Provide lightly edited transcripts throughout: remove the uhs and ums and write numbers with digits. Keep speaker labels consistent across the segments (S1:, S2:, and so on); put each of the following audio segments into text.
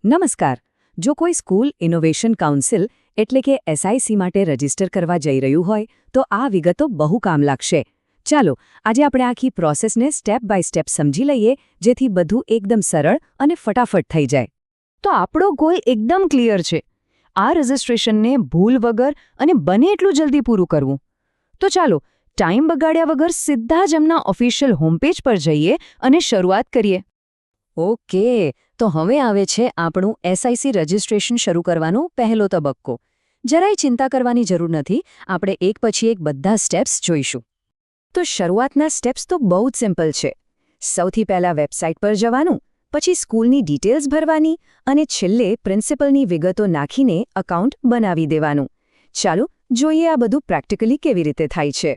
S1: નમસ્કાર. જો કોઈ સ્કૂલ ઇનોવેશન કાઉન્સિલ એટલે કે એસઆઈસી માટે રજીસ્ટર કરવા જઈ રહ્યું હોય તો આ વિગતો બહુ કામ લાગશે. ચાલો આજે આપણે આખી પ્રોસેસને સ્ટેપ બાય સ્ટેપ સમજી લઈએ, જેથી બધું એકદમ સરળ અને ફટાફટ થઈ જાય.
S2: તો આપણો ગોલ એકદમ ક્લિયર છે. આ રજિસ્ટ્રેશનને ભૂલ વગર અને બને એટલું જલ્દી પૂરું કરવું. તો ચાલો ટાઈમ બગાડ્યા વગર સીધા જ એમના ઓફિશિયલ હોમપેજ પર જઈએ અને શરૂઆત કરીએ.
S1: ઓકે, તો હવે આવે છે આપણું એસઆઈસી રજિસ્ટ્રેશન શરૂ કરવાનો પહેલો તબક્કો. જરાય ચિંતા કરવાની જરૂર નથી, આપણે એક પછી એક બધા સ્ટેપ્સ જોઈશું. તો શરૂઆતના સ્ટેપ્સ તો બહુ જ સિમ્પલ છે. સૌથી પહેલાં વેબસાઇટ પર જવાનું, પછી સ્કૂલની ડિટેલ્સ ભરવાની અને છેલ્લે પ્રિન્સિપલની વિગતો નાખીને એકાઉન્ટ બનાવી દેવાનું. ચાલો જોઈએ આ બધું પ્રેક્ટિકલી કેવી રીતે થાય છે.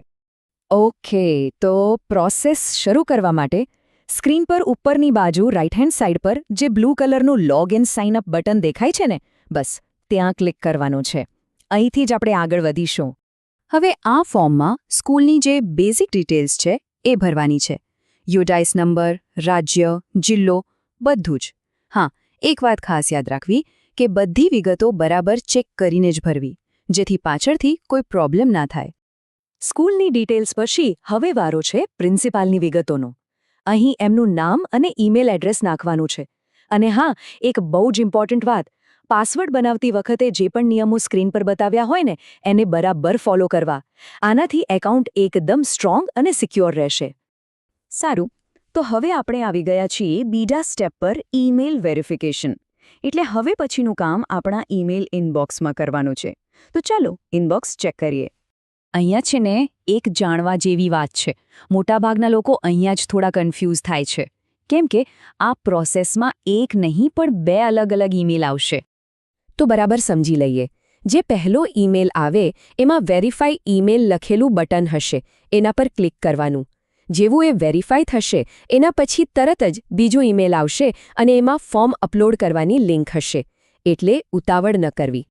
S1: ઓકે, તો પ્રોસેસ શરૂ કરવા માટે સ્ક્રીન પર ઉપરની બાજુ રાઇટ હેન્ડ સાઇડ પર જે બ્લુ કલરનું log in sign up button દેખાય છે ને, બસ ત્યાં ક્લિક કરવાનું છે. અહીંથી જ આપણે આગળ વધીશું. હવે આ ફોર્મમાં સ્કૂલની જે બેઝિક ડિટેલ્સ છે એ ભરવાની છે. યુડાઇસ નંબર, રાજ્ય, જિલ્લો, બધું જ. હા, એક વાત ખાસ યાદ રાખવી કે બધી વિગતો બરાબર ચેક કરીને જ ભરવી, જેથી પાછળથી કોઈ પ્રોબ્લેમ ના થાય. સ્કૂલની ડિટેલ્સ પછી હવે વારો છે પ્રિન્સિપાલની વિગતોનો. અહીં એમનું નામ અને ઈમેલ એડ્રેસ નાખવાનું છે. અને હા, એક બહુ જ ઇમ્પોર્ટન્ટ વાત, પાસવર્ડ બનાવતી વખતે જે પણ નિયમો સ્ક્રીન પર બતાવ્યા હોય ને એને બરાબર ફોલો કરવા. આનાથી એકાઉન્ટ એકદમ સ્ટ્રોંગ અને સિક્યોર રહેશે. સારું, તો હવે આપણે આવી ગયા છીએ બીજા સ્ટેપ પર, ઈમેલ વેરિફિકેશન. એટલે હવે પછીનું કામ આપણા ઈમેલ ઇનબોક્સમાં કરવાનું છે. તો ચાલો ઇનબોક્સ ચેક કરીએ. અહીંયા છે ને એક જાણવા જેવી વાત છે. મોટાભાગના લોકો અહીંયા જ થોડા કન્ફ્યુઝ થાય છે, કેમ કે આ પ્રોસેસમાં એક નહીં પણ બે અલગ અલગ ઈમેલ આવશે. તો બરાબર સમજી લઈએ. જે પહેલો ઈમેલ આવે એમાં વેરીફાઈ ઈમેલ લખેલું બટન હશે, એના પર ક્લિક કરવાનું. જેવું એ વેરીફાઈ થશે એના પછી તરત જ બીજો ઈમેલ આવશે અને એમાં ફોર્મ અપલોડ કરવાની લિંક હશે. એટલે ઉતાવળ ન કરવી.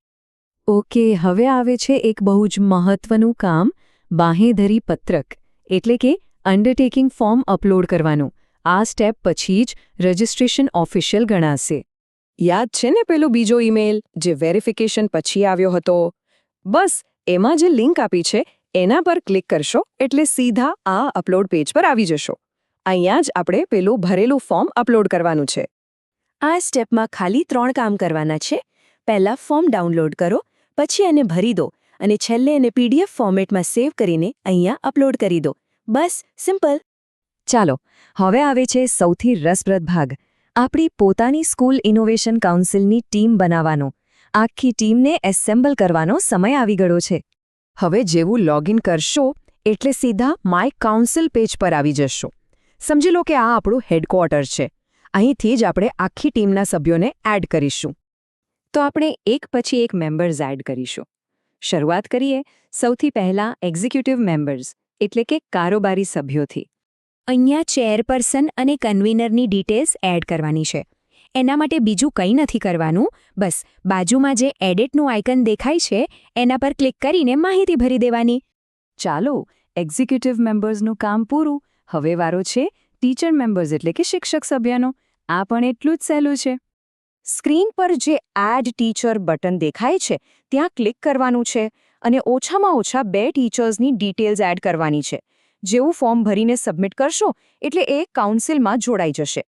S1: ઓકે, હવે આવે છે એક બહુ જ મહત્વનું કામ, બાંહેધરી પત્રક એટલે કે અંડરટેકિંગ ફોર્મ અપલોડ કરવાનું. આ સ્ટેપ પછી જ રજિસ્ટ્રેશન ઓફિશિયલ ગણાશે. યાદ છે ને પેલો બીજો ઈમેલ જે વેરિફિકેશન પછી આવ્યો હતો? બસ એમાં જે લિંક આપી છે એના પર ક્લિક કરશો એટલે સીધા આ અપલોડ પેજ પર આવી જશો. અહીંયા જ આપણે પેલું ભરેલું ફોર્મ અપલોડ કરવાનું છે. આ સ્ટેપમાં ખાલી 3 કામ કરવાના છે. પહેલા ફોર્મ ડાઉનલોડ કરો, પછી એને ભરી દો અને છેલ્લે એને પીડીએફ ફોર્મેટમાં સેવ કરીને અહીંયા અપલોડ કરી દો. બસ સિમ્પલ. ચાલો હવે આવે છે સૌથી રસપ્રદ ભાગ, આપણી પોતાની સ્કૂલ ઇનોવેશન કાઉન્સિલની ટીમ બનાવવાનો. આખી ટીમને એસેમ્બલ કરવાનો સમય આવી ગયો છે. હવે જેવું લોગિન કરશો એટલે સીધા માય કાઉન્સિલ પેજ પર આવી જશો. સમજી લો કે આ આપણું હેડક્વાર્ટર છે. અહીંથી જ આપણે આખી ટીમના સભ્યોને એડ કરીશું. તો આપણે એક પછી એક મેમ્બર્સ એડ કરીશું. શરૂઆત કરીએ સૌથી પહેલાં એક્ઝિક્યુટિવ મેમ્બર્સ એટલે કે કારોબારી સભ્યોથી. અહીંયા ચેરપર્સન અને કન્વીનરની ડિટેલ્સ એડ કરવાની છે. એના માટે બીજું કંઈ નથી કરવાનું, બસ બાજુમાં જે એડિટનું આઇકન દેખાય છે એના પર ક્લિક કરીને માહિતી ભરી દેવાની. ચાલો, એક્ઝિક્યુટિવ મેમ્બર્સનું કામ પૂરું. હવે વારો છે ટીચર મેમ્બર્સ એટલે કે શિક્ષક સભ્યનો. આ પણ એટલું જ સહેલું છે. સ્ક્રીન પર જે એડ ટીચર બટન દેખાય છે ત્યાં ક્લિક કરવાનું છે અને ઓછામાં ઓછા 2 ટીચર્સની ડિટેલ્સ એડ કરવાની છે. જેવું ફોર્મ ભરીને સબમિટ કરશો એટલે એ કાઉન્સિલમાં જોડાઈ જશે.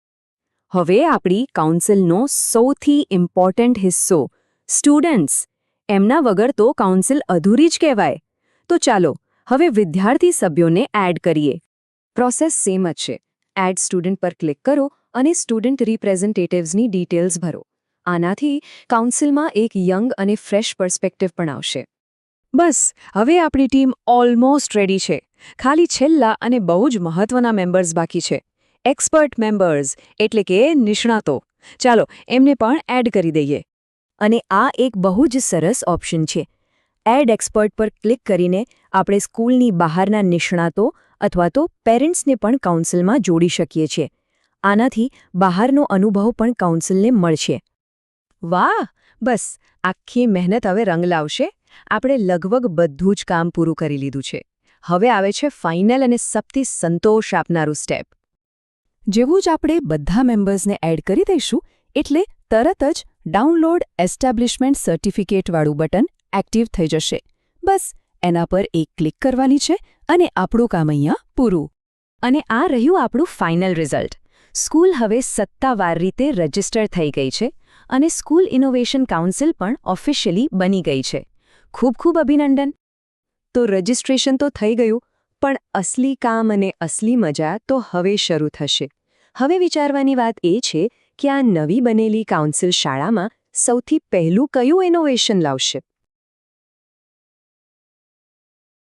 S1: હવે આપણી કાઉન્સિલનો સૌથી ઇમ્પોર્ટન્ટ હિસ્સો, સ્ટુડન્ટ્સ. એમના વગર તો કાઉન્સિલ અધૂરી જ કહેવાય. તો ચાલો હવે વિદ્યાર્થી સભ્યોને એડ કરીએ. પ્રોસેસ સેમ જ છે. એડ સ્ટુડન્ટ પર ક્લિક કરો અને સ્ટુડન્ટ રિપ્રેઝેન્ટેટિવ્સની ડિટેલ્સ ભરો. આનાથી કાઉન્સિલમાં એક યંગ અને ફ્રેશ પર્સ્પેક્ટિવ પણ આવશે. બસ હવે આપણી ટીમ ઓલમોસ્ટ રેડી છે. ખાલી છેલ્લા અને બહુ જ મહત્વના મેમ્બર્સ બાકી છે. એક્સપર્ટ મેમ્બર્સ એટલે કે નિષ્ણાતો. ચાલો એમને પણ એડ કરી દઈએ. અને આ એક બહુ જ સરસ ઓપ્શન છે. એડ એક્સપર્ટ પર ક્લિક કરીને આપણે સ્કૂલની બહારના નિષ્ણાતો અથવા તો પેરેન્ટ્સને પણ કાઉન્સિલમાં જોડી શકીએ છીએ. આનાથી બહારનો અનુભવ પણ કાઉન્સિલને મળશે. વાહ, બસ આખી મહેનત હવે રંગ લાવશે. આપણે લગભગ બધું જ કામ પૂરું કરી લીધું છે. હવે આવે છે ફાઇનલ અને સૌથી સંતોષ આપનારું સ્ટેપ. જેવું જ આપણે બધા મેમ્બર્સને એડ કરી દઈશું એટલે
S2: તરત જ ડાઉનલોડ એસ્ટાબ્લિશમેન્ટ સર્ટિફિકેટવાળું બટન એક્ટિવ થઈ જશે. બસ એના પર એક ક્લિક કરવાની છે અને આપણું કામ અહીંયા પૂરું.
S1: અને આ રહ્યું આપણું ફાઇનલ રિઝલ્ટ. સ્કૂલ હવે સત્તાવાર રીતે રજિસ્ટર થઈ ગઈ છે અને સ્કૂલ ઇનોવેશન કાઉન્સિલ પણ ઓફિશિયલી બની ગઈ છે. ખૂબ ખૂબ અભિનંદન. તો રજિસ્ટ્રેશન તો થઈ ગયું, પણ અસલી કામ અને અસલી મજા તો હવે શરૂ થશે. હવે વિચારવાની વાત એ છે કે આ નવી બનેલી કાઉન્સિલ શાળામાં સૌથી પહેલું કયું ઇનોવેશન લાવશે.